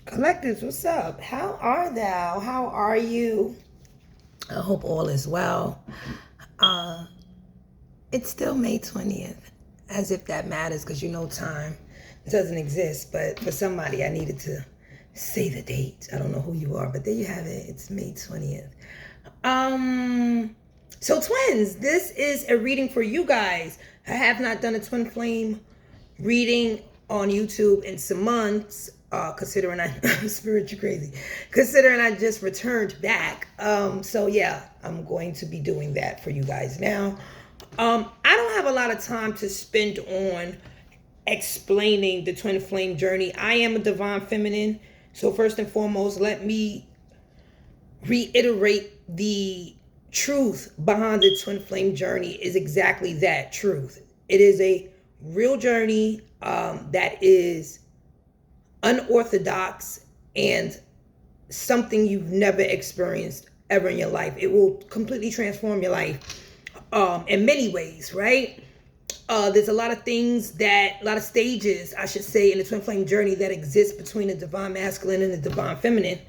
Collectives, what's up? How are thou? How are you? I hope all is well. Uh, it's still May 20th, as if that matters, because you know time doesn't exist. But for somebody, I needed to say the date. I don't know who you are, but there you have it. It's May 20th. So twins, this is a reading for you guys. I have not done a twin flame reading on YouTube in some months, considering I'm spiritually crazy, considering I just returned back. So yeah, I'm going to be doing that for you guys now. I don't have a lot of time to spend on explaining the twin flame journey. I am a divine feminine. So first and foremost, let me reiterate the truth behind the twin flame journey is exactly that, truth. It is a real journey that is unorthodox and something you've never experienced ever in your life. It will completely transform your life in many ways, right? There's a lot of stages, I should say, in the twin flame journey that exist between the divine masculine and the divine feminine.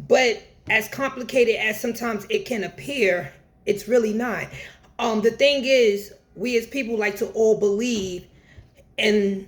But as complicated as sometimes it can appear, it's really not. The thing is, we as people like to all believe in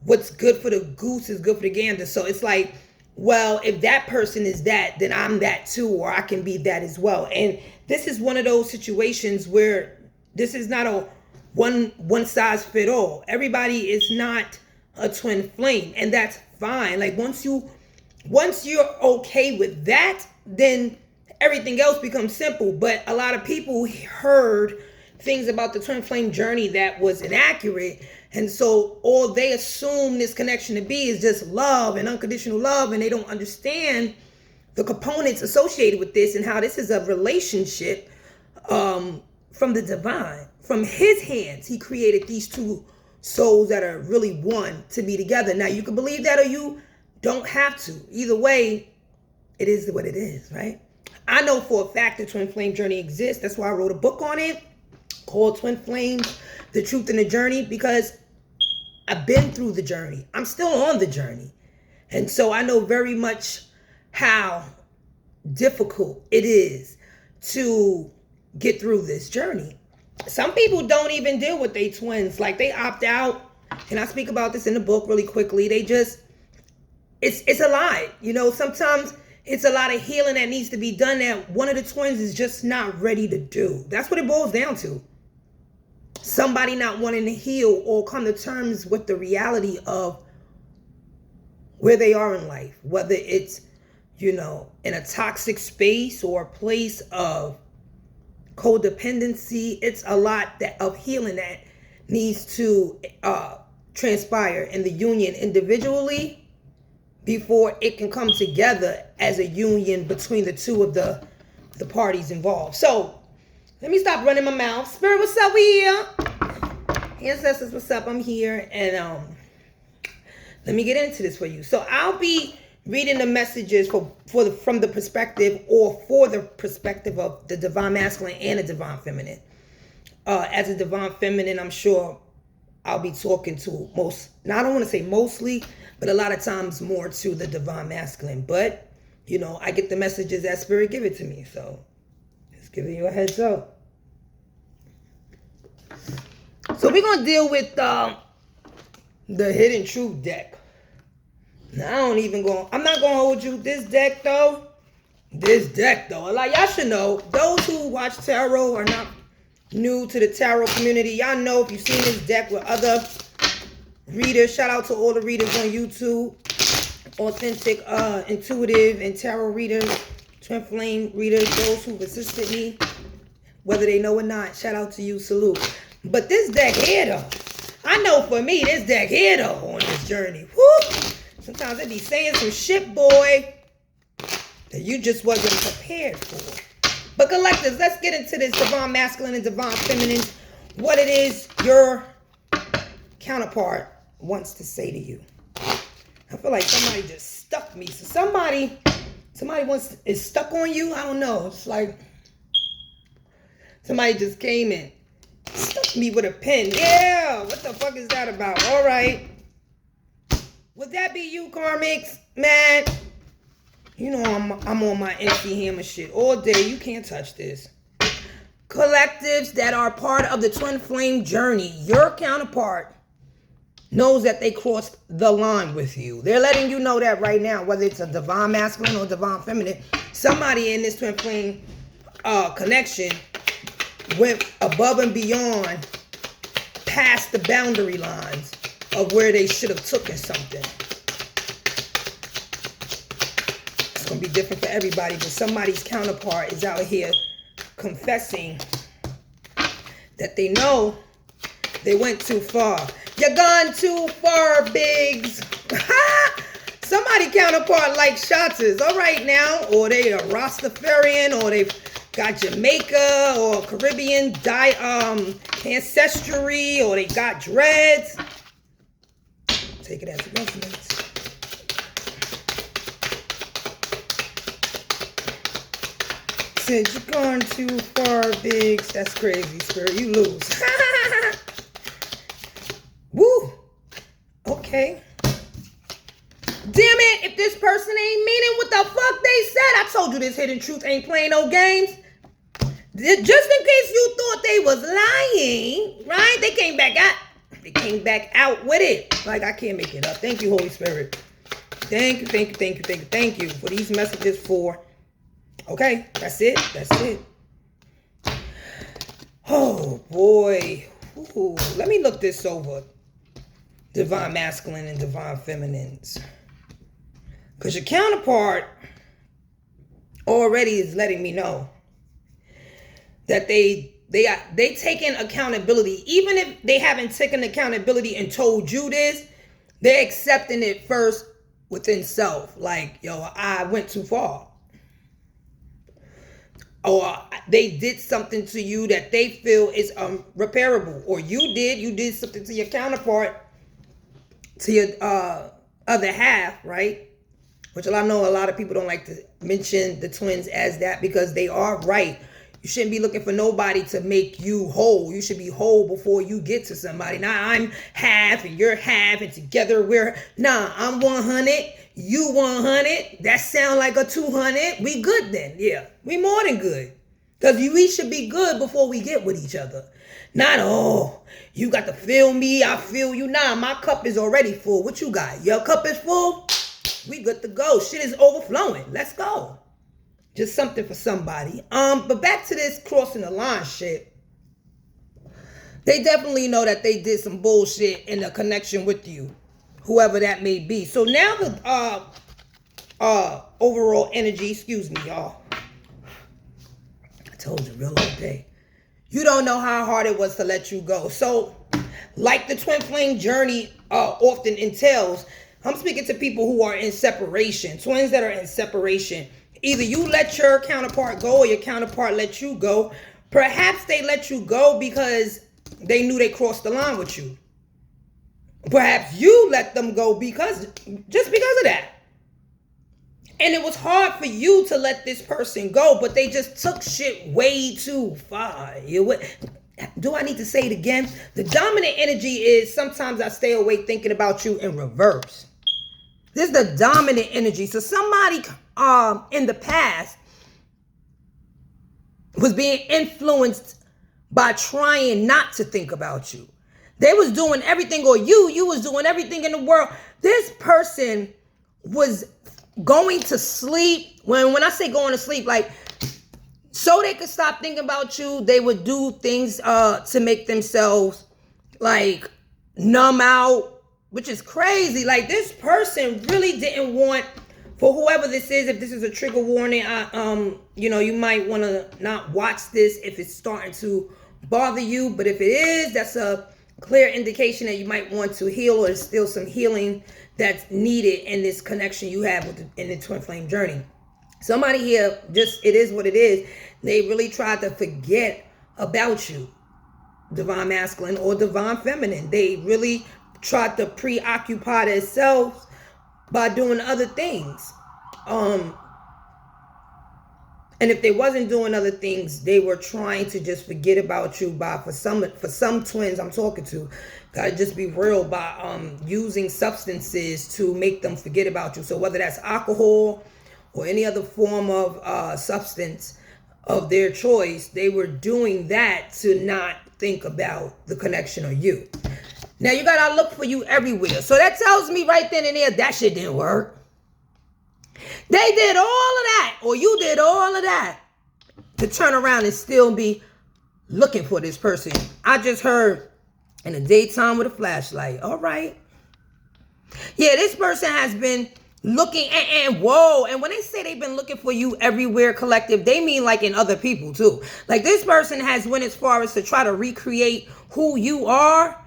what's good for the goose is good for the gander. So it's like, well, if that person is that, then I'm that too, or I can be that as well. And this is one of those situations where this is not a one size fit all. Everybody is not a twin flame, and that's fine. Like once you're okay with that, then everything else becomes simple. But a lot of people heard things about the twin flame journey that was inaccurate, and so all they assume this connection to be is just love and unconditional love, and they don't understand the components associated with this and how this is a relationship from the divine. From his hands, he created these two souls that are really one to be together. Now, you can believe that or you don't have to. Either way, it is what it is, right? I know for a fact the twin flame journey exists. That's why I wrote a book on it called Twin Flames, The Truth and the Journey, because I've been through the journey. I'm still on the journey. And so I know very much how difficult it is to get through this journey. Some people don't even deal with their twins. Like they opt out. And I speak about this in the book really quickly. They just, it's a lie. You know, sometimes it's a lot of healing that needs to be done that one of the twins is just not ready to do. That's what it boils down to. Somebody not wanting to heal or come to terms with the reality of where they are in life, whether it's, you know, in a toxic space or a place of codependency. It's a lot of healing that needs to transpire in the union individually before it can come together as a union between the two of the parties involved. So let me stop running my mouth. Spirit, what's up? We here. Ancestors, what's up? I'm here. And let me get into this for you. So I'll be reading the messages from the perspective or for the perspective of the divine masculine and the divine feminine. As a divine feminine, I'm sure I'll be talking to I don't want to say mostly, but a lot of times more to the divine masculine. But, you know, I get the messages that spirit give it to me. So just giving you a heads up. So we're going to deal with the Hidden Truth deck. Now I'm not going to hold you. This deck though, like y'all should know, those who watch tarot are not new to the tarot community. Y'all know if you've seen this deck with other readers. Shout out to all the readers on YouTube. Authentic, intuitive, and tarot readers, twin flame readers, those who've assisted me, whether they know or not. Shout out to you, salute. But this deck here though, I know for me, this deck here though, on this journey, whoo! Sometimes they be saying some shit, boy, that you just wasn't prepared for. But collectives, let's get into this divine masculine and divine feminine, what it is your counterpart wants to say to you. I feel like somebody just stuck me. So somebody is stuck on you. I don't know. It's like somebody just came in, stuck me with a pen. Yeah, what the fuck is that about? All right. Would that be you, Karmics? Man, you know I'm on my MC Hammer shit all day. You can't touch this. Collectives that are part of the twin flame journey, your counterpart knows that they crossed the line with you. They're letting you know that right now, whether it's a divine masculine or divine feminine, somebody in this twin flame connection went above and beyond, past the boundary lines of where they should have taken something. It's going to be different for everybody, but somebody's counterpart is out here confessing that they know they went too far. You're gone too far, Biggs. Somebody counterpart like Shotters, all right now, or they are Rastafarian, or they've got Jamaica or Caribbean ancestry, or they got dreads. Take it as it resonates. Said you're gone too far, Biggs. That's crazy, Spirit. You lose. Woo. Okay. Damn it, if this person ain't meaning what the fuck they said. I told you this hidden truth ain't playing no games. Just in case you thought they was lying, right? They came back out with it. Like, I can't make it up. Thank you, Holy Spirit. Thank you for these messages for. Okay, that's it. Oh, boy. Ooh, let me look this over. Divine masculine and divine feminines. Because your counterpart already is letting me know that they taking accountability. Even if they haven't taken accountability and told you this, they're accepting it first within self. Like, yo, I went too far. Or they did something to you that they feel is repairable. Or you did something to your counterpart, to your other half, right? Which I know a lot of people don't like to mention the twins as that, because they are right. You shouldn't be looking for nobody to make you whole. You should be whole before you get to somebody. Now I'm half and you're half and together I'm 100, you 100. That sound like a 200. We good then. Yeah, we more than good. Because we should be good before we get with each other. Not, you got to feel me, I feel you. Nah, my cup is already full. What you got? Your cup is full? We good to go. Shit is overflowing. Let's go. Just something for somebody. But back to this crossing the line shit. They definitely know that they did some bullshit in the connection with you, whoever that may be. So now the overall energy, excuse me, y'all. I told you real all day. You don't know how hard it was to let you go. So, like the twin flame journey often entails, I'm speaking to people who are in separation, twins that are in separation. Either you let your counterpart go or your counterpart let you go. Perhaps they let you go because they knew they crossed the line with you. Perhaps you let them go just because of that. And it was hard for you to let this person go, but they just took shit way too far. Do I need to say it again? The dominant energy is sometimes I stay awake thinking about you in reverse. This is the dominant energy. So somebody in the past was being influenced by trying not to think about you. They was doing everything, or you was doing everything in the world. This person was going to sleep. When I say going to sleep, like, so they could stop thinking about you, they would do things to make themselves like numb out, which is crazy. Like, this person really didn't want, for whoever this is, if this is a trigger warning, you might want to not watch this if it's starting to bother you. But if it is, that's a clear indication that you might want to heal, or there's still some healing that's needed in this connection you have in the twin flame journey. Somebody here, just, it is what it is. They really tried to forget about you, divine masculine or divine feminine. They really tried to preoccupy themselves by doing other things. And And if they wasn't doing other things, they were trying to just forget about you for some twins I'm talking to, gotta just be real, by using substances to make them forget about you. So whether that's alcohol or any other form of substance of their choice, they were doing that to not think about the connection or you. Now you gotta look for you everywhere. So that tells me right then and there that shit didn't work. They did all of that, or you did all of that, to turn around and still be looking for this person. I just heard in the daytime with a flashlight. All right. Yeah, this person has been looking and whoa. And when they say they've been looking for you everywhere, collective, they mean like in other people too. Like this person has went as far as to try to recreate who you are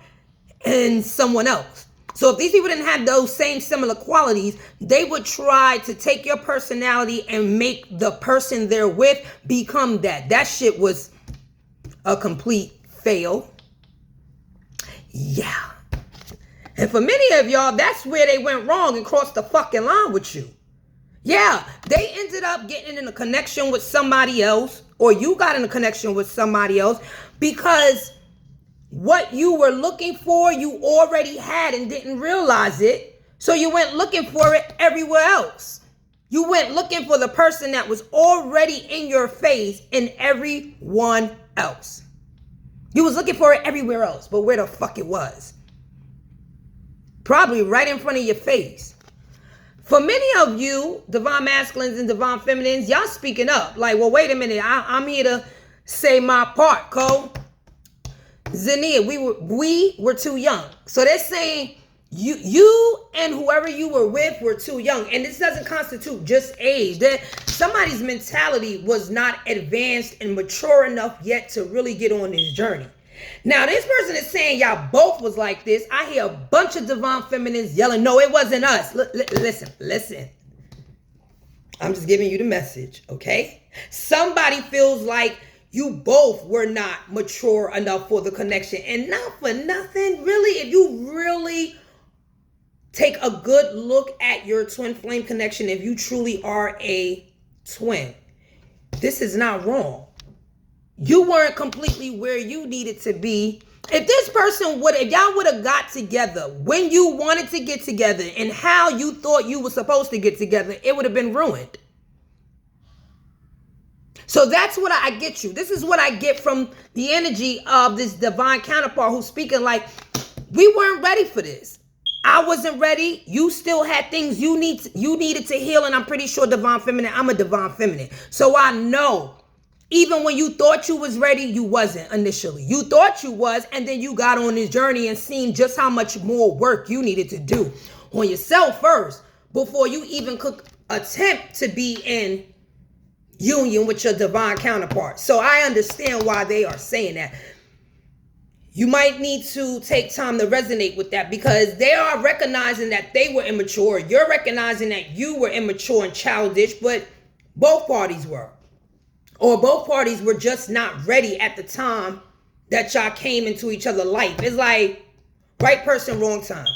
in someone else. So if these people didn't have those same similar qualities, they would try to take your personality and make the person they're with become that. That shit was a complete fail. Yeah. And for many of y'all, that's where they went wrong and crossed the fucking line with you. Yeah, they ended up getting in a connection with somebody else, or you got in a connection with somebody else because what you were looking for, you already had and didn't realize it. So you went looking for it everywhere else. You went looking for the person that was already in your face in everyone else. You was looking for it everywhere else, but where the fuck it was? Probably right in front of your face. For many of you, divine masculines and divine feminines, y'all speaking up. Like, well, wait a minute. I'm here to say my part, Cole. Zania, we were too young. So they're saying you and whoever you were with were too young. And this doesn't constitute just age. That somebody's mentality was not advanced and mature enough yet to really get on this journey. Now, this person is saying y'all both was like this. I hear a bunch of divine feminines yelling, no, it wasn't us. Listen. I'm just giving you the message, okay? Somebody feels like you both were not mature enough for the connection. And not for nothing, really, if you really take a good look at your twin flame connection, if you truly are a twin, this is not wrong. You weren't completely where you needed to be. If this person if y'all would have got together when you wanted to get together and how you thought you were supposed to get together, it would have been ruined. So that's what I get you. This is what I get from the energy of this divine counterpart who's speaking like, we weren't ready for this. I wasn't ready. You still had things you needed to heal. And I'm pretty sure divine feminine, I'm a divine feminine. So I know even when you thought you was ready, you wasn't initially. You thought you was, and then you got on this journey and seen just how much more work you needed to do on yourself first before you even could attempt to be in union with your divine counterpart. So I understand why they are saying that. You might need to take time to resonate with that because they are recognizing that they were immature. You're recognizing that you were immature and childish, but both parties were. Or both parties were just not ready at the time that y'all came into each other's life. It's like right person, wrong time.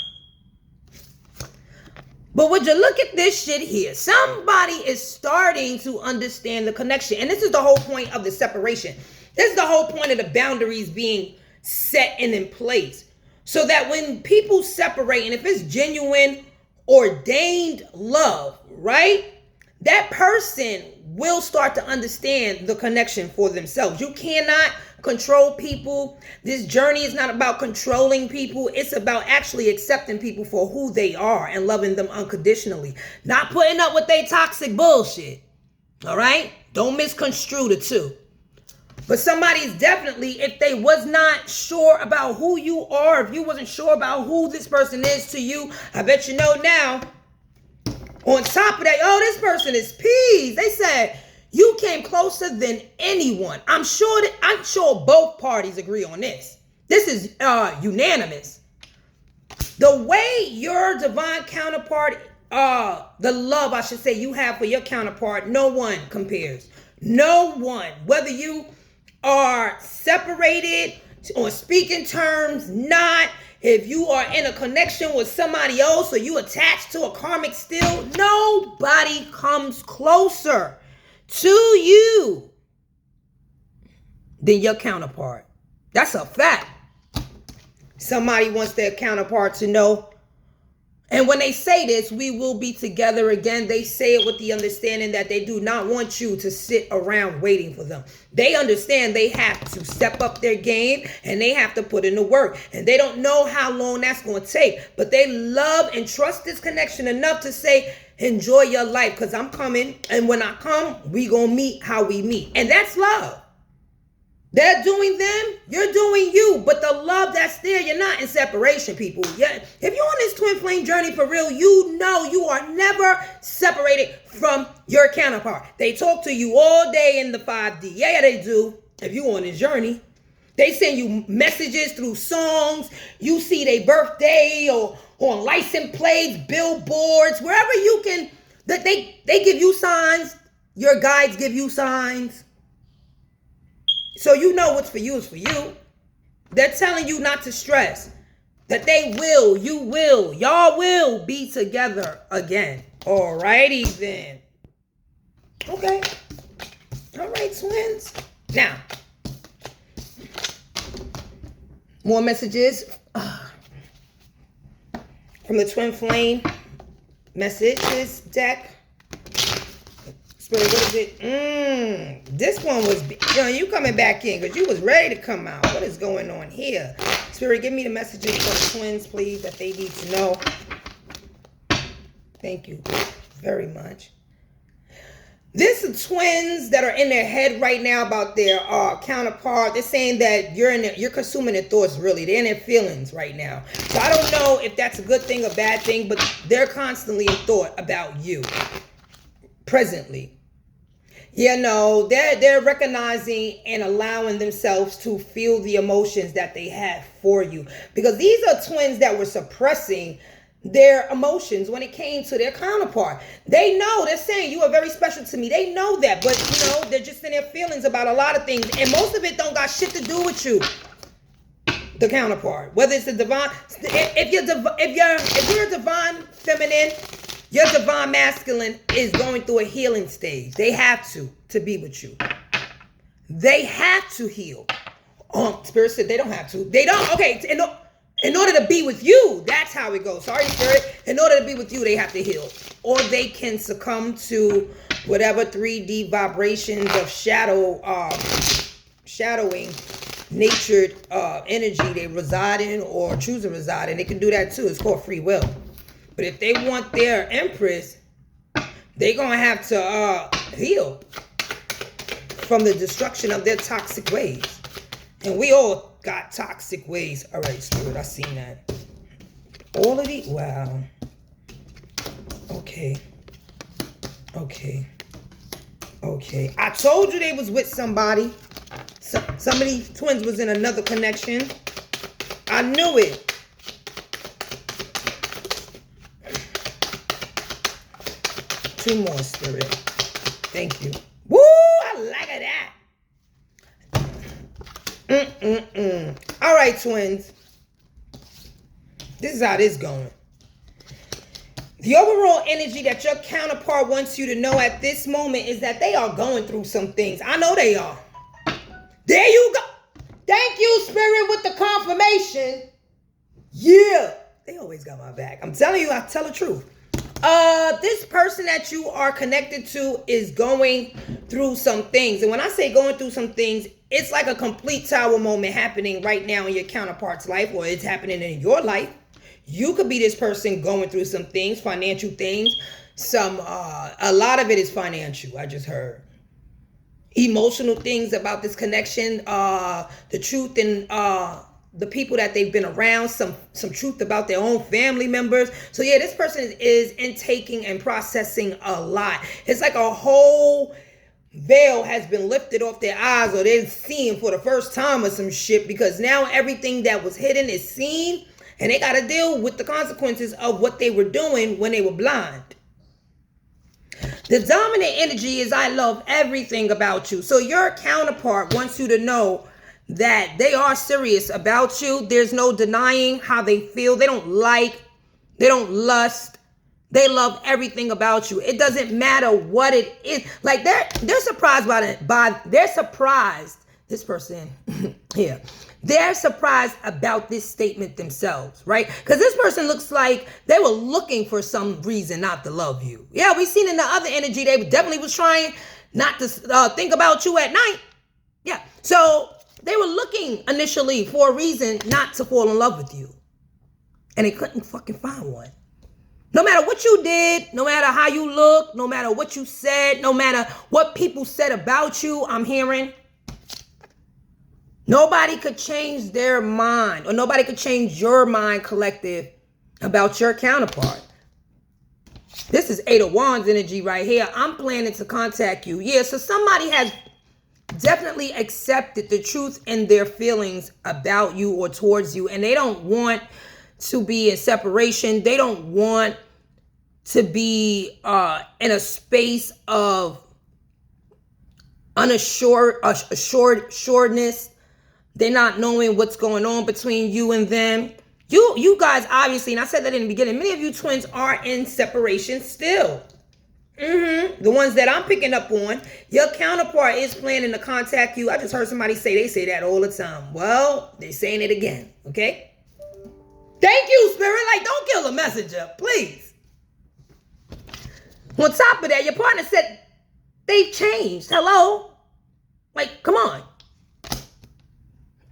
But would you look at this shit here? Somebody is starting to understand the connection. And this is the whole point of the separation. This is the whole point of the boundaries being set and in place. So that when people separate, and if it's genuine, ordained love, right? That person will start to understand the connection for themselves. You cannot control people. This journey is not about controlling people. It's about actually accepting people for who they are and loving them unconditionally. Not putting up with their toxic bullshit. All right? Don't misconstrue the two. But somebody's definitely, if they was not sure about who you are, if you wasn't sure about who this person is to you, I bet you know now. On top of that, this person is peas. They said you came closer than anyone. I'm sure both parties agree on this. This is unanimous. The way your divine counterpart, the love I should say you have for your counterpart, no one compares. No one. Whether you are separated on speaking terms, not. If you are in a connection with somebody else or you attached to a karmic still, nobody comes closer to you than your counterpart. That's a fact. Somebody wants their counterpart to know. And when they say this, we will be together again, they say it with the understanding that they do not want you to sit around waiting for them. They understand they have to step up their game and they have to put in the work. And they don't know how long that's going to take. But they love and trust this connection enough to say, enjoy your life because I'm coming. And when I come, we going to meet how we meet. And that's love. They're doing them, you're doing you. But the love that's there, you're not in separation, people. Yeah, if you're on this twin flame journey for real, you know you are never separated from your counterpart. They talk to you all day in the 5D. Yeah, they do. If you're on this journey, they send you messages through songs. You see their birthday or on license plates, billboards, wherever you can. They give you signs. Your guides give you signs. So you know what's for you is for you. They're telling you not to stress. That they will, you will, y'all will be together again. Alrighty then. Okay. All right, twins. Now, more messages from the twin flame messages deck. Spirit, what is it? This one was, you coming back in because you was ready to come out. What is going on here? Spirit, give me the messages for the twins, please, that they need to know. Thank you very much. This is twins that are in their head right now about their counterpart. They're saying that you're consuming their thoughts, really. They're in their feelings right now. So I don't know if that's a good thing or bad thing, but they're constantly in thought about you presently. Yeah, no, they're recognizing and allowing themselves to feel the emotions that they have for you. Because these are twins that were suppressing their emotions when it came to their counterpart. They know, they're saying you are very special to me. They know that, but they're just in their feelings about a lot of things. And most of it don't got shit to do with you. The counterpart, whether it's the divine, if you're a divine feminine, your divine masculine is going through a healing stage. They have to be with you. They have to heal. Spirit said they don't have to. They don't. Okay, in order to be with you, that's how it goes. Sorry, Spirit. In order to be with you, they have to heal. Or they can succumb to whatever 3D vibrations of shadowing natured energy they reside in or choose to reside in. They can do that too. It's called free will. But if they want their empress, they're going to have to heal from the destruction of their toxic ways. And we all got toxic ways. All right, Spirit, I seen that. All of these, wow. Okay. I told you they was with somebody. Some of these twins was in another connection. I knew it. Two more, Spirit. Thank you. Woo! I like that. All right, twins. This is how this going. The overall energy that your counterpart wants you to know at this moment is that they are going through some things. I know they are. There you go. Thank you, Spirit, with the confirmation. Yeah. They always got my back. I'm telling you, I tell the truth. This person that you are connected to is going through some things. And when I say going through some things, it's like a complete tower moment happening right now in your counterpart's life, or it's happening in your life. You could be this person going through some things, financial things. A lot of it is financial, I just heard. Emotional things about this connection, the truth and the people that they've been around, some truth about their own family members. So yeah, this person is intaking and processing a lot. It's like a whole veil has been lifted off their eyes, or they're seeing for the first time or some shit, because now everything that was hidden is seen, and they got to deal with the consequences of what they were doing when they were blind. The dominant energy is I love everything about you. So your counterpart wants you to know that they are serious about you. There's no denying how they feel. They don't like, they don't lust, They love everything about you. It doesn't matter what it is. Like they're surprised they're surprised, this person here. They're surprised about this statement themselves, right? Because this person looks like they were looking for some reason not to love you. Yeah, we seen in the other energy, they definitely was trying not to think about you at night. Yeah, so they were looking initially for a reason not to fall in love with you. And they couldn't fucking find one. No matter what you did, no matter how you look, no matter what you said, no matter what people said about you, I'm hearing, nobody could change their mind, or nobody could change your mind, collective, about your counterpart. This is Eight of Wands energy right here. I'm planning to contact you. Yeah, so somebody has definitely accepted the truth in their feelings about you or towards you, and they don't want to be in separation. They don't want to be in a space of assuredness. They're not knowing what's going on between you and them. You guys, obviously, and I said that in the beginning, many of you twins are in separation still. The ones that I'm picking up on, your counterpart is planning to contact you. I just heard somebody they say that all the time. Well, they're saying it again, okay? Thank you, Spirit. Like, don't kill the messenger, please. On top of that, your partner said they've changed. Hello? Like, come on.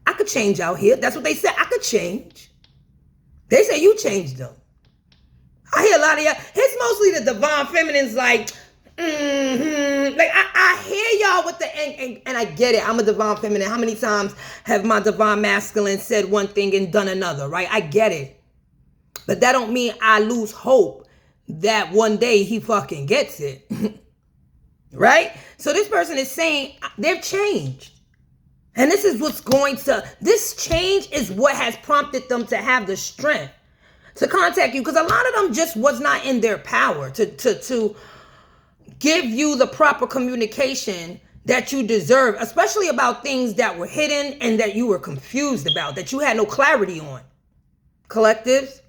I could change out here. That's what they said. I could change. They say you changed them. I hear a lot of y'all. It's mostly the divine feminines like, Like, I hear y'all with the, and I get it. I'm a divine feminine. How many times have my divine masculine said one thing and done another, right? I get it. But that don't mean I lose hope that one day he fucking gets it. Right? So this person is saying they've changed. And this is what's this change is what has prompted them to have the strength to contact you. Because a lot of them just was not in their power to give you the proper communication that you deserve, especially about things that were hidden and that you were confused about, that you had no clarity on. Collectives.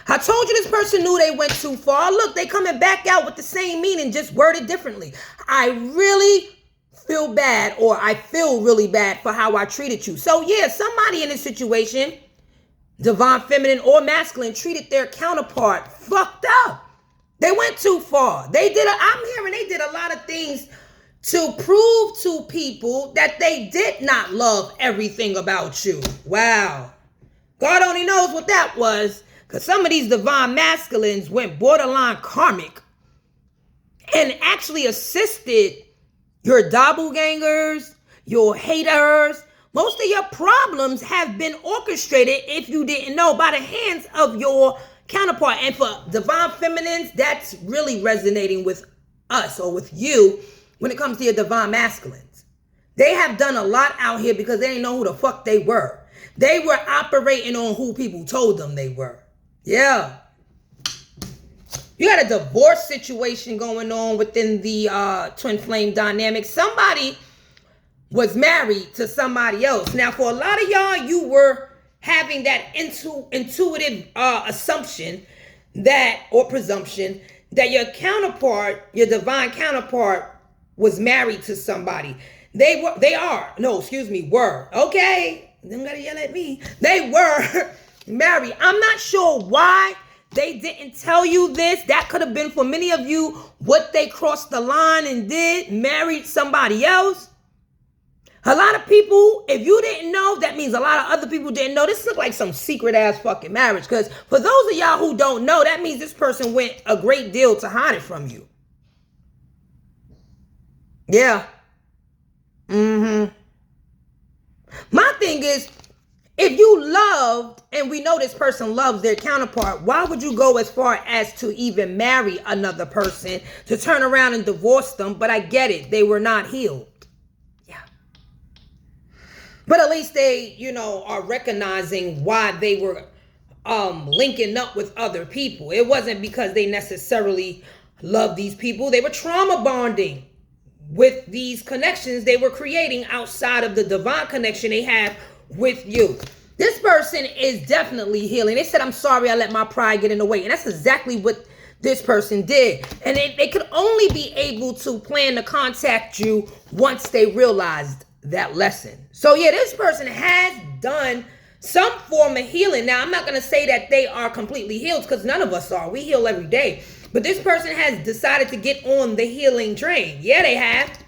I told you this person knew they went too far. Look, they coming back out with the same meaning, just worded differently. I really feel bad, or I feel really bad for how I treated you. So yeah, somebody in this situation, divine feminine or masculine, treated their counterpart fucked up. They went too far. I'm hearing they did a lot of things to prove to people that they did not love everything about you. Wow. God only knows what that was, because some of these divine masculines went borderline karmic and actually assisted your doppelgangers, your haters. Most of your problems have been orchestrated, if you didn't know, by the hands of your counterpart. And for divine feminines, that's really resonating with us, or with you, when it comes to your divine masculines. They have done a lot out here because they didn't know who the fuck they were. They were operating on who people told them they were. Yeah. You got a divorce situation going on within the twin flame dynamic. Somebody was married to somebody else. Now, for a lot of y'all, you were having that intuitive assumption or presumption that your counterpart, your divine counterpart, was married to somebody. Were. Okay. Them gotta yell at me. They were married. I'm not sure why they didn't tell you this. That could have been for many of you what they crossed the line and did, married somebody else. A lot of people, if you didn't know, that means a lot of other people didn't know. This looked like some secret ass fucking marriage. Because for those of y'all who don't know, that means this person went a great deal to hide it from you. Yeah. My thing is, if you loved, and we know this person loves their counterpart, why would you go as far as to even marry another person, to turn around and divorce them? But I get it. They were not healed. Yeah. But at least they, are recognizing why they were linking up with other people. It wasn't because they necessarily loved these people. They were trauma bonding with these connections they were creating outside of the divine connection they have with you. This person is definitely healing. They said, I'm sorry I let my pride get in the way. And that's exactly what this person did. And they could only be able to plan to contact you once they realized that lesson. So yeah, this person has done some form of healing. Now, I'm not going to say that they are completely healed, because none of us are. We heal every day. But this person has decided to get on the healing train. Yeah, they have.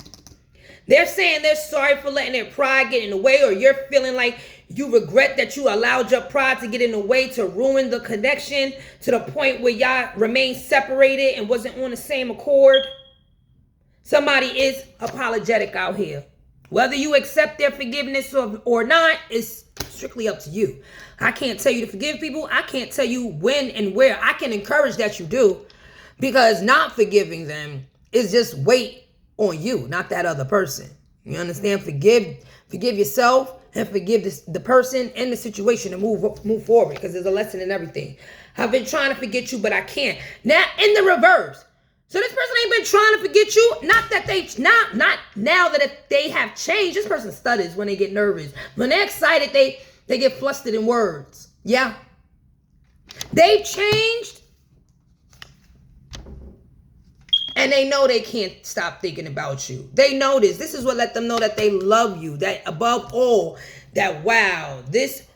They're saying they're sorry for letting their pride get in the way, or you're feeling like you regret that you allowed your pride to get in the way to ruin the connection to the point where y'all remain separated and wasn't on the same accord. Somebody is apologetic out here. Whether you accept their forgiveness or not is strictly up to you. I can't tell you to forgive people. I can't tell you when and where. I can encourage that you do, because not forgiving them is just weight on you, not that other person. You understand? Forgive yourself and forgive the person and the situation and move forward, because there's a lesson in everything. I've been trying to forget you, but I can't. Now, in the reverse. So this person ain't been trying to forget you. Not now that if they have changed. This person stutters when they get nervous. When they're excited, they get flustered in words. Yeah. They've changed. And they know they can't stop thinking about you. They know this. This is what let them know that they love you. That above all, that wow, this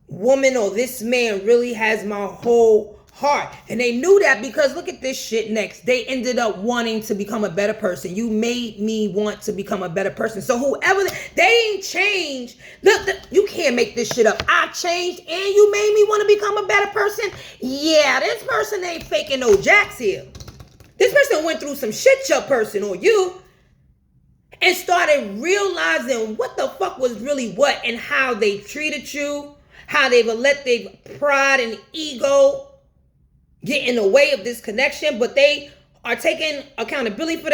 woman or this man really has my whole heart. And they knew that because look at this shit next. They ended up wanting to become a better person. You made me want to become a better person. So whoever, they ain't changed. Look, you can't make this shit up. I changed and you made me want to become a better person. Yeah, this person ain't faking no jacks here. This person went through some shit, your person or you, and started realizing what the fuck was really what and how they treated you, how they've let their pride and ego get in the way of this connection, but they are taking accountability for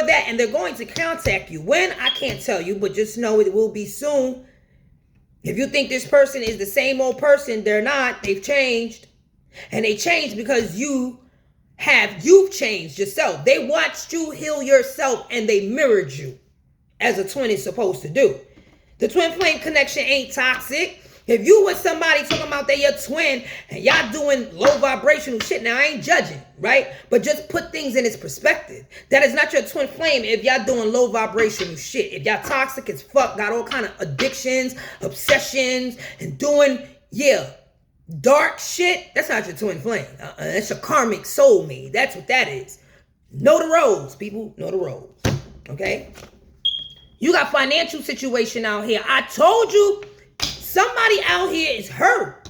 that, and they're going to contact you. When? I can't tell you, but just know it will be soon. If you think this person is the same old person, they're not. They've changed. And they changed because you've changed yourself. They watched you heal yourself and they mirrored you as a twin is supposed to do. The twin flame connection ain't toxic. If you with somebody talking about they your twin and y'all doing low vibrational shit, now I ain't judging, right? But just put things in its perspective. That is not your twin flame if y'all doing low vibrational shit. If y'all toxic as fuck, got all kind of addictions, obsessions, and doing, dark shit, that's not your twin flame. That's your karmic soulmate. That's what that is. Know the roles, people. Know the roles. Okay? You got financial situation out here. I told you, somebody out here is hurt.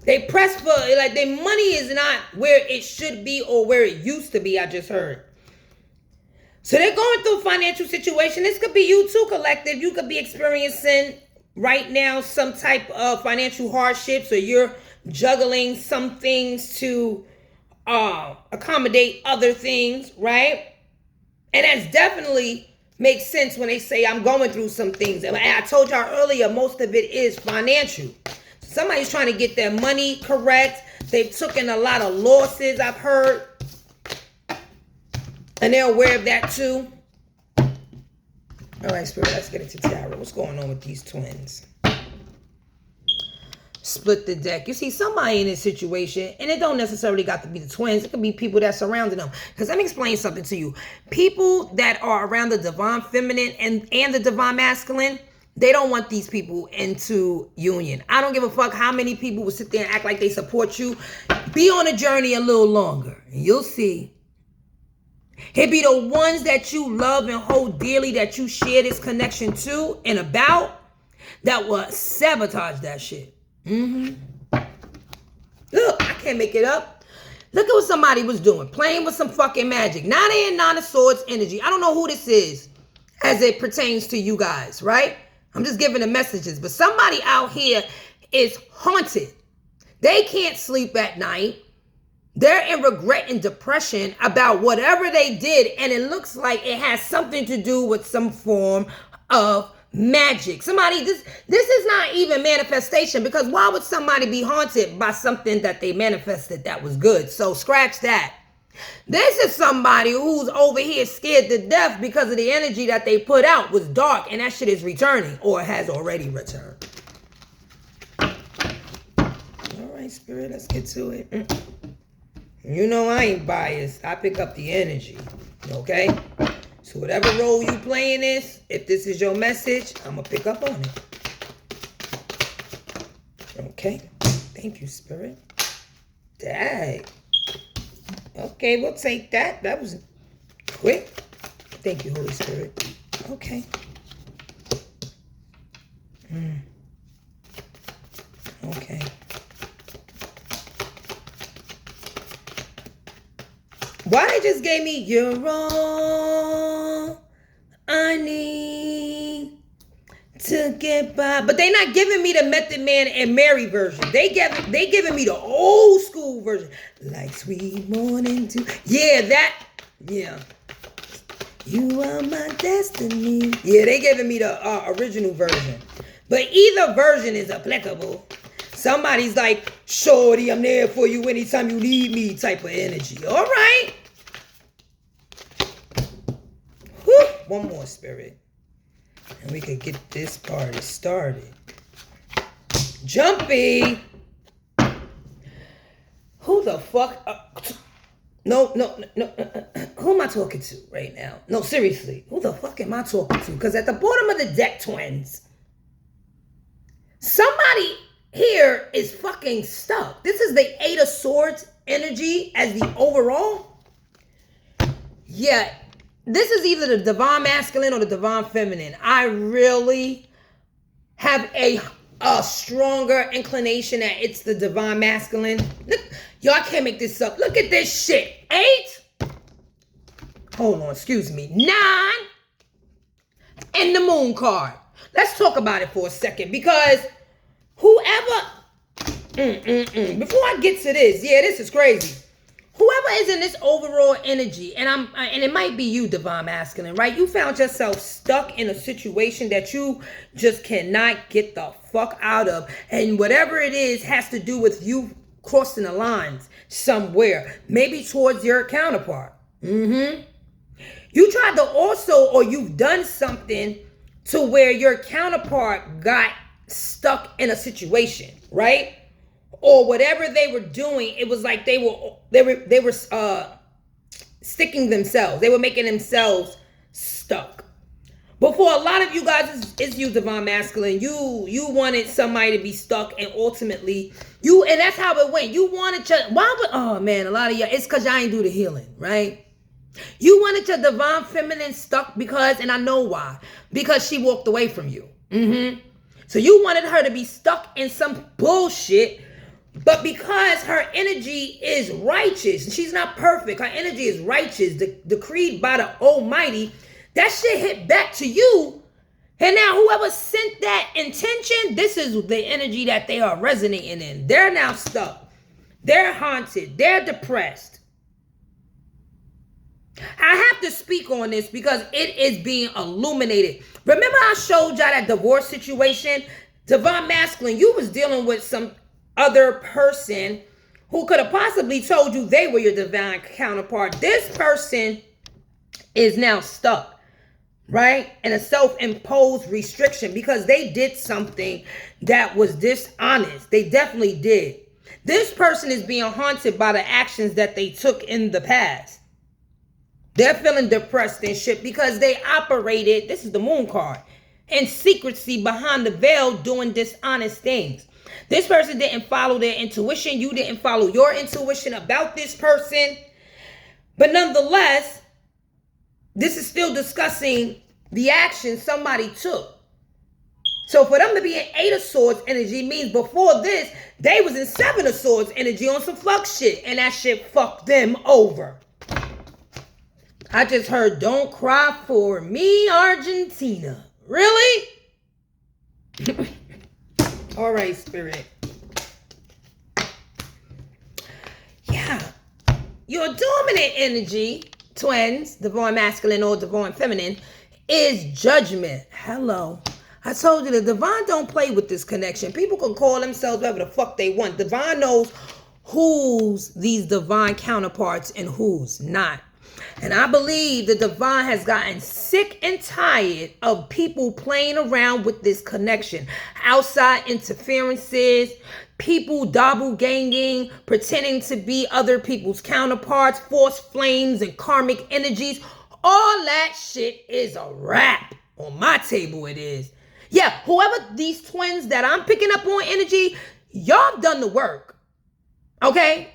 They press for, like, their money is not where it should be or where it used to be, I just heard. So they're going through a financial situation. This could be you too, collective. You could be experiencing right now some type of financial hardships, or you're juggling some things to accommodate other things, right? And that's definitely makes sense when they say I'm going through some things. And I told y'all earlier, most of it is financial. Somebody's trying to get their money correct. They've taken a lot of losses, I've heard. And they're aware of that too. All right, Spirit, let's get into tarot. What's going on with these twins? Split the deck. You see somebody in this situation, and it don't necessarily got to be the twins. It could be people that surrounding them. Because let me explain something to you. People that are around the divine feminine and the divine masculine, they don't want these people into union. I don't give a fuck how many people will sit there and act like they support you. Be on a journey a little longer, and you'll see. It be the ones that you love and hold dearly, that you share this connection to and about, that will sabotage that shit. Look, I can't make it up. Look at what somebody was doing, playing with some fucking magic. Now they in Nine of Swords energy. I don't know who this is as it pertains to you guys, right? I'm just giving the messages. But somebody out here is haunted. They can't sleep at night. They're in regret and depression about whatever they did. And it looks like it has something to do with some form of magic. Somebody, this is not even manifestation, because why would somebody be haunted by something that they manifested that was good? So scratch that. This is somebody who's over here scared to death because of the energy that they put out was dark, and that shit is returning or has already returned. right, Spirit, let's get to it. You know I ain't biased. I pick up the energy. Okay? So whatever role you play in this, if this is your message, I'm going to pick up on it. Okay? Thank you, Spirit. Dang. Okay, we'll take that. That was quick. Thank you, Holy Spirit. Okay. Okay. Why they just gave me you're all I need to get by, but they not giving me the Method Man and Mary version. They giving me the old school version, like sweet morning dew. Yeah, that. Yeah. You are my destiny. Yeah, they giving me the original version. But either version is applicable. Somebody's like, shorty, I'm there for you anytime you need me type of energy. All right. Whew. One more, Spirit. And we could get this party started. Jumpy. Who the fuck? No. Who am I talking to right now? No, seriously. Who the fuck am I talking to? Because at the bottom of the deck, twins, somebody here is fucking stuck. This is the Eight of Swords energy as the overall. Yeah, this is either the divine masculine or the divine feminine. I really have a stronger inclination that it's the divine masculine. Look, y'all can't make this up. Look at this shit. 8. Hold on, excuse me. 9. And the moon card. Let's talk about it for a second because whoever... Before I get to this, yeah, this is crazy. Whoever is in this overall energy, and it might be you, divine masculine, right? You found yourself stuck in a situation that you just cannot get the fuck out of, and whatever it is has to do with you crossing the lines somewhere, maybe towards your counterpart. You tried to also, or you've done something to where your counterpart got stuck in a situation, right? Or whatever they were doing, it was like they were sticking themselves. They were making themselves stuck. But for a lot of you guys, it's you, divine masculine. You wanted somebody to be stuck, and ultimately and that's how it went. You wanted oh man, a lot of y'all, it's because y'all ain't do the healing, right? You wanted your divine feminine stuck because, and I know why, because she walked away from you. So you wanted her to be stuck in some bullshit. But because her energy is righteous, she's not perfect, her energy is righteous, decreed by the Almighty, that shit hit back to you. And now whoever sent that intention, this is the energy that they are resonating in. They're now stuck. They're haunted. They're depressed. I have to speak on this because it is being illuminated. Remember I showed y'all that divorce situation? Divine masculine, you was dealing with some other person who could have possibly told you they were your divine counterpart. This person is now stuck, right? In a self-imposed restriction because they did something that was dishonest. They definitely did. This person is being haunted by the actions that they took in the past. They're feeling depressed and shit because they operated, this is the moon card, in secrecy behind the veil doing dishonest things. This person didn't follow their intuition. You didn't follow your intuition about this person. But nonetheless, this is still discussing the action somebody took. So for them to be in 8 of Swords energy means before this, they was in 7 of Swords energy on some fuck shit. And that shit fucked them over. I just heard, don't cry for me, Argentina. Really? All right, Spirit. Yeah. Your dominant energy, twins, divine masculine or divine feminine, is judgment. Hello. I told you the divine don't play with this connection. People can call themselves whatever the fuck they want. Divine knows who's these divine counterparts and who's not. And I believe the divine has gotten sick and tired of people playing around with this connection. Outside interferences, people doppelganging, pretending to be other people's counterparts, false flames and karmic energies. All that shit is a wrap. On my table it is. Yeah, whoever these twins that I'm picking up on energy, y'all done the work. Okay?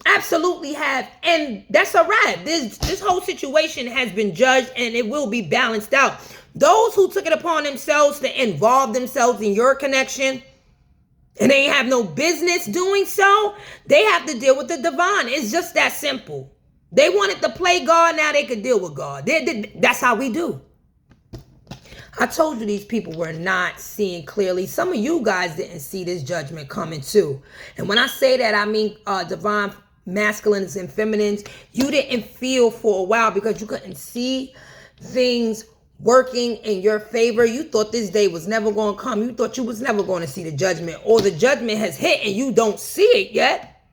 Absolutely have. And that's a wrap. This whole situation has been judged and it will be balanced out. Those who took it upon themselves to involve themselves in your connection and they have no business doing so, they have to deal with the divine. It's just that simple. They wanted to play God, now they could deal with God. That's how we do. I told you these people were not seeing clearly. Some of you guys didn't see this judgment coming too. And when I say that, I mean divine masculines and feminines. You didn't feel for a while because you couldn't see things working in your favor. You thought this day was never going to come. You thought you was never going to see the judgment, or the judgment has hit and you don't see it yet.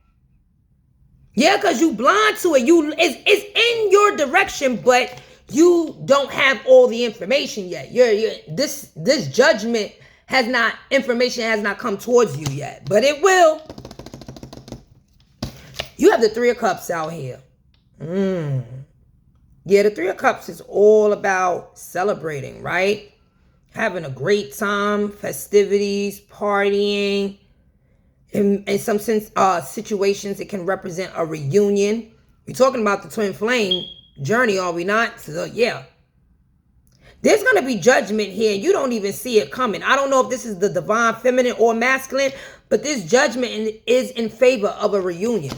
Yeah, because you blind to it. It's in your direction, but you don't have all the information yet. This judgment information has not come towards you yet, but it will. You have the Three of Cups out here. Yeah, the Three of Cups is all about celebrating, right? Having a great time, festivities, partying. In some sense, situations, it can represent a reunion. We're talking about the twin flame journey, are we not? So, yeah. There's going to be judgment here. You don't even see it coming. I don't know if this is the divine feminine or masculine, but this judgment is in favor of a reunion.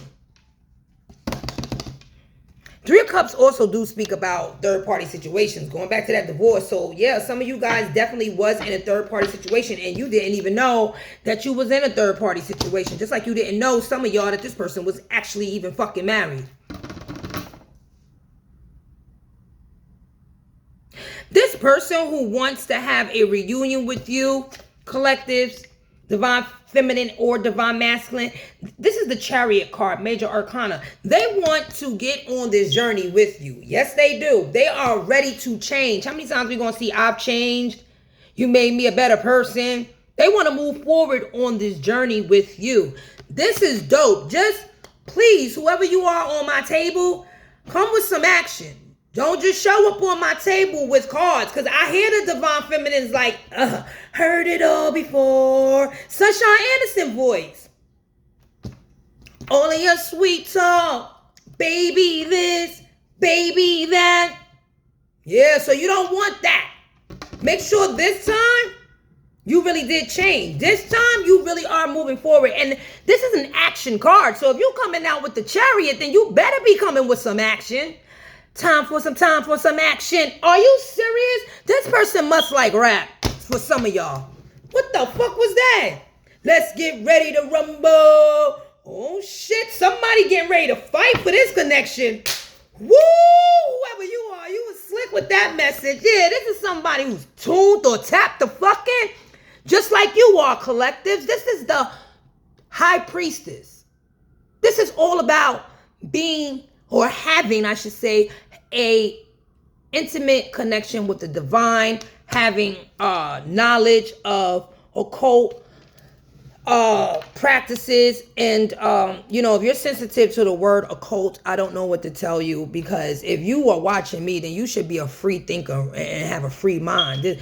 Three of Cups also do speak about third-party situations, going back to that divorce. So, yeah, some of you guys definitely was in a third-party situation, and you didn't even know that you was in a third-party situation. Just like you didn't know, some of y'all, that this person was actually even fucking married. This person who wants to have a reunion with you, collectives, divine feminine or divine masculine, this is the Chariot card, major arcana. They want to get on this journey with you. Yes, they do. They are ready to change. How many times are we going to see I've changed? You made me a better person. They want to move forward on this journey with you. This is dope. Just please, whoever you are on my table, come with some action. Don't just show up on my table with cards, because I hear the divine feminines like, heard it all before. Sunshine Anderson voice. All of your sweet talk. Baby this, baby that. Yeah, so you don't want that. Make sure this time you really did change. This time you really are moving forward. And this is an action card. So if you're coming out with the Chariot, then you better be coming with some action. Time for some action. Are you serious? This person must like rap for some of y'all. What the fuck was that? Let's get ready to rumble. Oh shit, somebody getting ready to fight for this connection. Woo! Whoever you are, you was slick with that message. Yeah, this is somebody who's tuned or tapped the fucking, just like you are, collectives. This is the High Priestess. This is all about being, or having, I should say, a intimate connection with the divine, having knowledge of occult practices. And if you're sensitive to the word occult, I don't know what to tell you, because if you are watching me, then you should be a free thinker and have a free mind.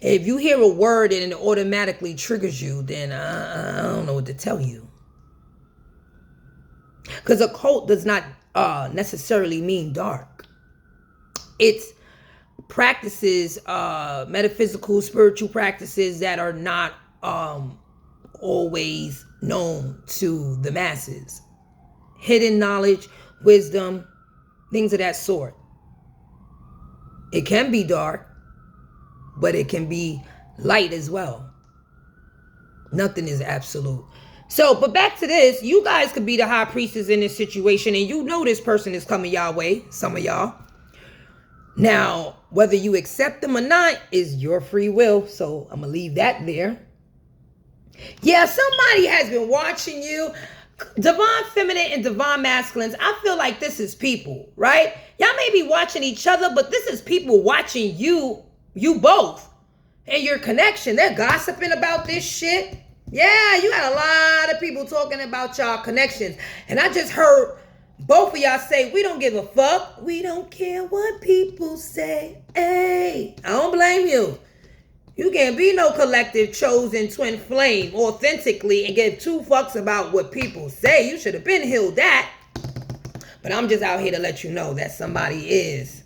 If you hear a word and it automatically triggers you, then I don't know what to tell you, because occult does not necessarily mean dark. It's practices, metaphysical, spiritual practices that are not always known to the masses. Hidden knowledge, wisdom, things of that sort. It can be dark, but it can be light as well. Nothing is absolute. So, but back to this, you guys could be the High Priestess in this situation, and you know this person is coming y'all way, some of y'all. Now, whether you accept them or not is your free will, so I'm going to leave that there. Yeah, somebody has been watching you. Divine feminine and divine masculines, I feel like this is people, right? Y'all may be watching each other, but this is people watching you both, and your connection. They're gossiping about this shit. Yeah, you got a lot of people talking about y'all connections. And I just heard both of y'all say, we don't give a fuck. We don't care what people say. Hey, I don't blame you. You can't be no collective chosen twin flame authentically and give two fucks about what people say. You should have been healed that. But I'm just out here to let you know that somebody is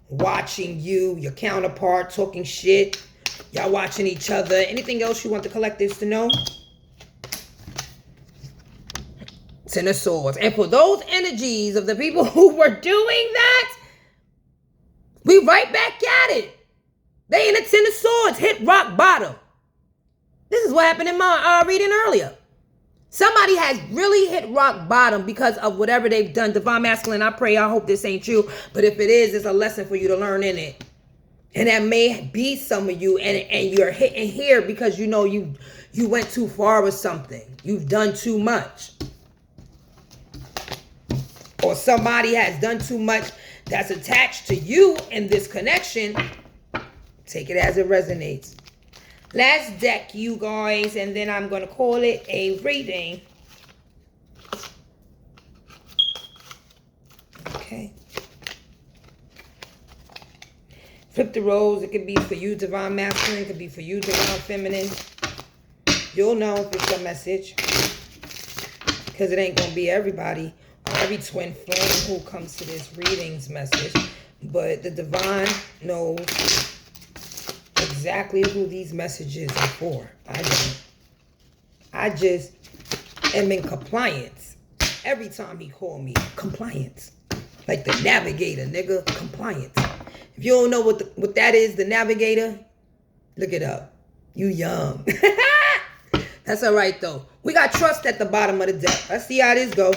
watching you, your counterpart, talking shit. Y'all watching each other. Anything else you want the collectives to know? Ten of Swords. And for those energies of the people who were doing that, we right back at it. They in a Ten of Swords, hit rock bottom. This is what happened in my reading earlier. Somebody has really hit rock bottom because of whatever they've done. Divine Masculine, I pray, I hope this ain't you. But if it is, it's a lesson for you to learn in it. And that may be some of you, and you're hitting here because you know you went too far with something. You've done too much. Or somebody has done too much that's attached to you in this connection. Take it as it resonates. Last deck, you guys, and then I'm going to call it a reading. Okay. Flip the roles. It could be for you, Divine Masculine. It could be for you, Divine Feminine. You'll know if it's a message. Because it ain't going to be everybody or every twin flame who comes to this readings message. But the Divine knows exactly who these messages are for. I don't. I just am in compliance. Every time he call me, compliance. Like the navigator, nigga, compliance. If you don't know what that is, the navigator, look it up. You young. That's all right, though. We got trust at the bottom of the deck. Let's see how this go.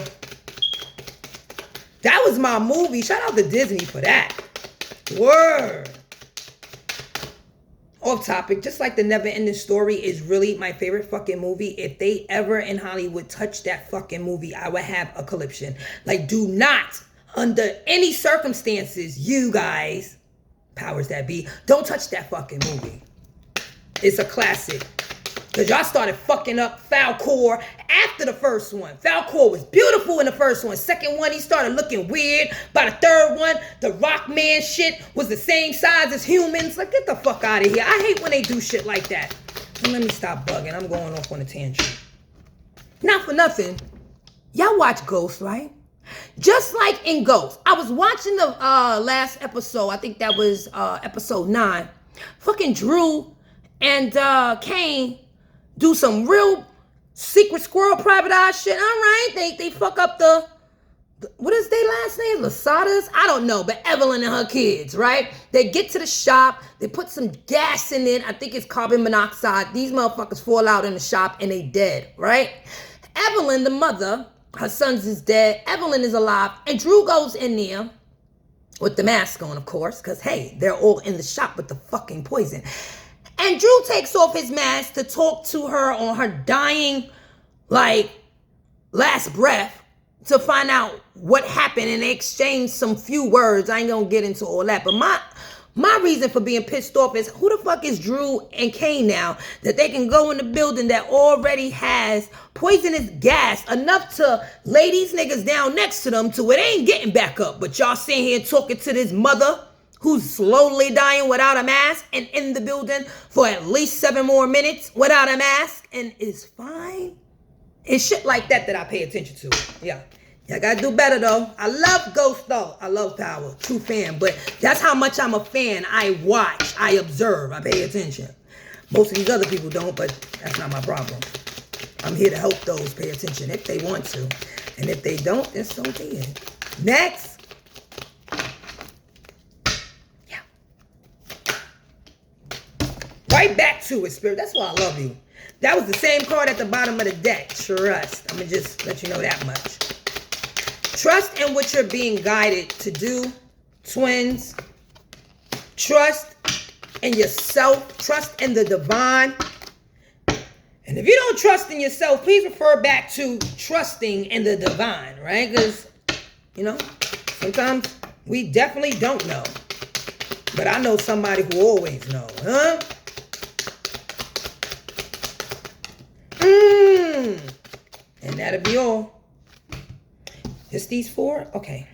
That was my movie. Shout out to Disney for that. Word. Off topic, just like The Never Ending Story is really my favorite fucking movie. If they ever in Hollywood touch that fucking movie, I would have a conniption. Like, do not, under any circumstances, you guys, powers that be, don't touch that fucking movie. It's a classic. Because y'all started fucking up Falcor after the first one. Falcor was beautiful in the first one. Second one, he started looking weird. By the third one, the Rock Man shit was the same size as humans. Like, get the fuck out of here. I hate when they do shit like that. So let me stop bugging. I'm going off on a tangent. Not for nothing. Y'all watch Ghost, right? Just like in Ghost. I was watching the last episode. I think that was episode 9. Fucking Drew and Kane do some real secret squirrel private eye shit. All right, they fuck up the what is their last name? Lasadas? I don't know, but Evelyn and her kids, right? They get to the shop, they put some gas in it. I think it's carbon monoxide. These motherfuckers fall out in the shop and they dead, right? Evelyn, the mother, her sons is dead. Evelyn is alive, and Drew goes in there with the mask on, of course, because hey, they're all in the shop with the fucking poison. And Drew takes off his mask to talk to her on her dying, like, last breath to find out what happened, and they exchange some few words. I ain't gonna get into all that, but my reason for being pissed off is who the fuck is Drew and Kane now that they can go in the building that already has poisonous gas enough to lay these niggas down next to them to it ain't getting back up. But y'all sitting here talking to this mother who's slowly dying without a mask and in the building for at least 7 more minutes without a mask and is fine. It's shit like that I pay attention to. Yeah. Y'all gotta do better, though. I love Ghost, though. I love Power. True fan. But that's how much I'm a fan. I watch. I observe. I pay attention. Most of these other people don't, but that's not my problem. I'm here to help those pay attention if they want to. And if they don't, then so be it. Next. Right back to it, Spirit. That's why I love you. That was the same card at the bottom of the deck. Trust. I'm going to just let you know that much. Trust in what you're being guided to do, twins. Trust in yourself. Trust in the divine. And if you don't trust in yourself, please refer back to trusting in the divine, right? Because, you know, sometimes we definitely don't know. But I know somebody who always knows, huh? And that'll be all. Just these 4? Okay.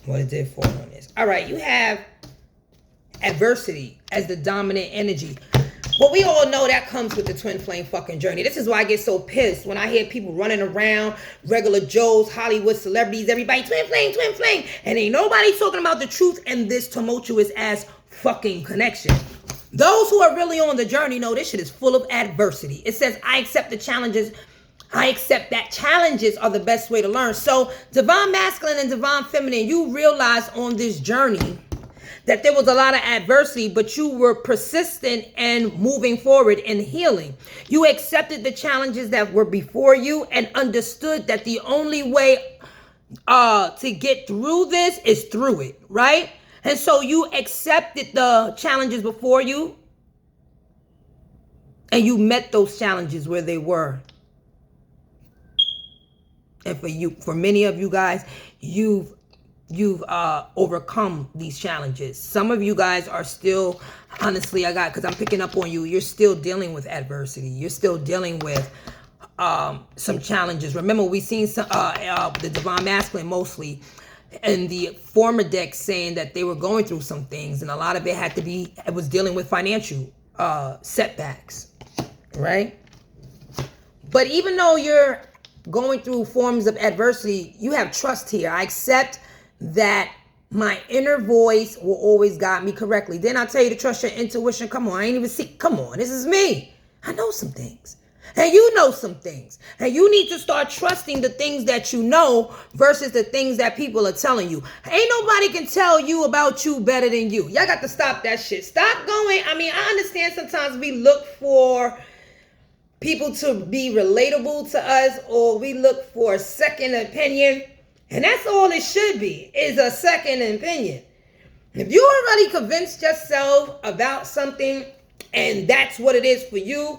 What it did 4 on this. All right, you have adversity as the dominant energy. But we all know that comes with the twin flame fucking journey. This is why I get so pissed when I hear people running around, regular Joes, Hollywood celebrities, everybody, twin flame. And ain't nobody talking about the truth in this tumultuous ass fucking connection. Those who are really on the journey know this shit is full of adversity. It says, I accept the challenges. I accept that challenges are the best way to learn. So divine masculine and divine feminine, you realize on this journey that there was a lot of adversity, but you were persistent and moving forward and healing. You accepted the challenges that were before you and understood that the only way to get through this is through it, right? And so you accepted the challenges before you and you met those challenges where they were. And for many of you guys, you've overcome these challenges. Some of you guys are still, honestly, because I'm picking up on you, you're still dealing with adversity. You're still dealing with some challenges. Remember, we've seen some, the divine masculine mostly in the former deck saying that they were going through some things, and a lot of it was dealing with financial setbacks, right? But even though you're going through forms of adversity, you have trust here. I accept that my inner voice will always guide me correctly. Then I tell you to trust your intuition. Come on, I ain't even see. Come on, this is me. I know some things. And you know some things. And you need to start trusting the things that you know versus the things that people are telling you. Ain't nobody can tell you about you better than you. Y'all got to stop that shit. Stop going. I mean, I understand sometimes we look for people to be relatable to us, or we look for a second opinion. And that's all it should be, is a second opinion. If you already convinced yourself about something and that's what it is for you,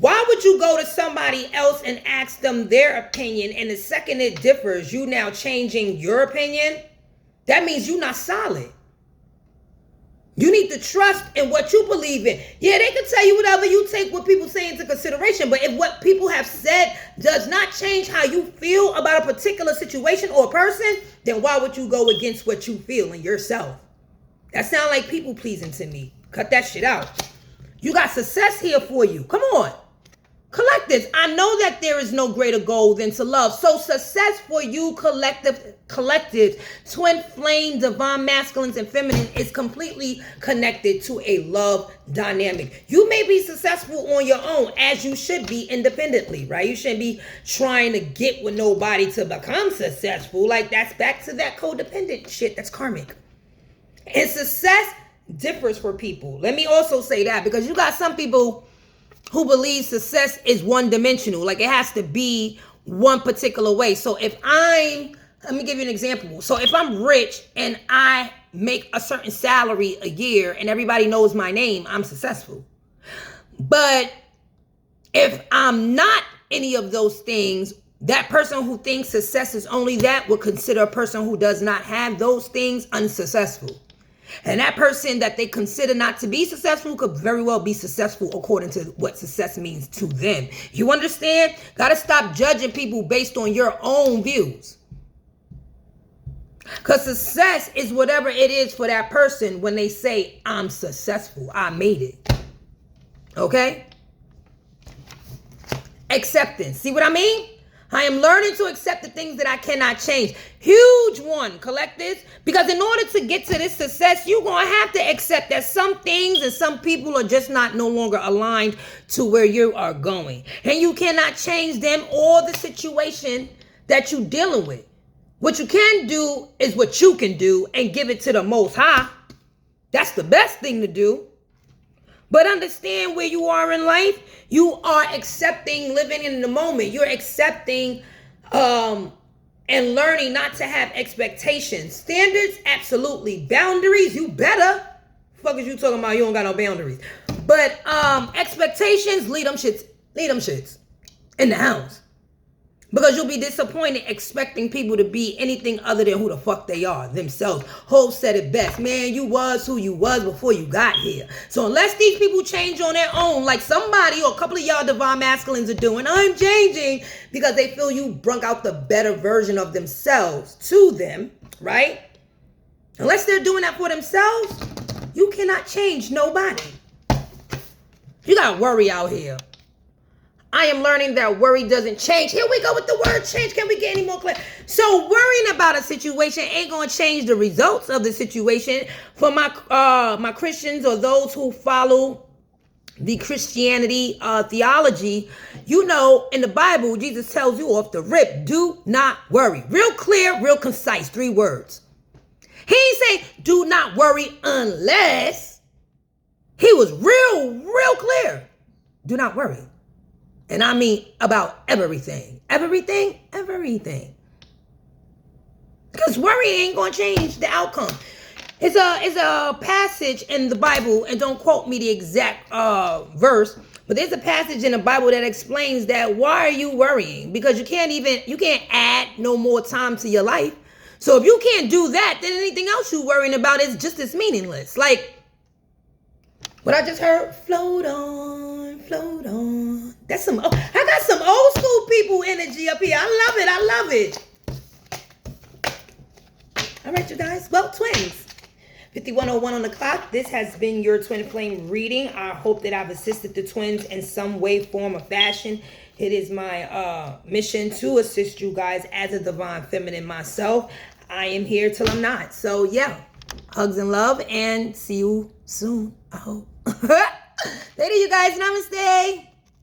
why would you go to somebody else and ask them their opinion, and the second it differs, you now changing your opinion? That means you're not solid. You need to trust in what you believe in. Yeah, they can tell you whatever. You take what people say into consideration. But if what people have said does not change how you feel about a particular situation or a person, then why would you go against what you feel in yourself? That sounds like people pleasing to me. Cut that shit out. You got success here for you. Come on. Collectives, I know that there is no greater goal than to love. So success for you, collectives, twin flame, divine masculines and feminine is completely connected to a love dynamic. You may be successful on your own, as you should be independently, right? You shouldn't be trying to get with nobody to become successful. Like, that's back to that codependent shit. That's karmic. And success differs for people. Let me also say that, because you got some people who believe success is one-dimensional. Like, it has to be one particular way. So let me give you an example. So if I'm rich and I make a certain salary a year and everybody knows my name, I'm successful. But if I'm not any of those things, that person who thinks success is only that would consider a person who does not have those things unsuccessful. And that person that they consider not to be successful could very well be successful according to what success means to them. You understand? Got to stop judging people based on your own views. Because success is whatever it is for that person when they say, I'm successful, I made it. Okay? Acceptance. See what I mean? I am learning to accept the things that I cannot change. Huge one, collectives. Because in order to get to this success, you're going to have to accept that some things and some people are just no longer aligned to where you are going. And you cannot change them or the situation that you're dealing with. What you can do is what you can do and give it to the Most High. That's the best thing to do. But understand where you are in life. You are accepting living in the moment. You're accepting and learning not to have expectations. Standards, absolutely. Boundaries, you better. Fuck is you talking about? You don't got no boundaries. But expectations, leave them shits in the house. Because you'll be disappointed expecting people to be anything other than who the fuck they are, themselves. Hope said it best. Man, you was who you was before you got here. So unless these people change on their own, like somebody or a couple of y'all divine masculines are doing, I'm changing because they feel you brung out the better version of themselves to them, right? Unless they're doing that for themselves, you cannot change nobody. You got worry out here. I am learning that worry doesn't change. Here we go with the word change. Can we get any more clear? So worrying about a situation ain't going to change the results of the situation. For my Christians or those who follow the Christianity theology, you know, in the Bible, Jesus tells you off the rip, do not worry. Real clear, real concise, 3 words. He ain't say, do not worry unless. He was real clear. Do not worry. And I mean about everything. Everything. Because worry ain't going to change the outcome. It's a passage in the Bible, and don't quote me the exact verse, but there's a passage in the Bible that explains that why are you worrying? Because you can't add no more time to your life. So if you can't do that, then anything else you're worrying about is just as meaningless. Like what I just heard, float on, float on. That's I got some old school people energy up here. I love it. All right, you guys. Well, twins. 5101 on the clock. This has been your twin flame reading. I hope that I've assisted the twins in some way, form, or fashion. It is my mission to assist you guys as a divine feminine myself. I am here till I'm not. So, yeah. Hugs and love, and see you soon, I hope. Later, you guys. Namaste.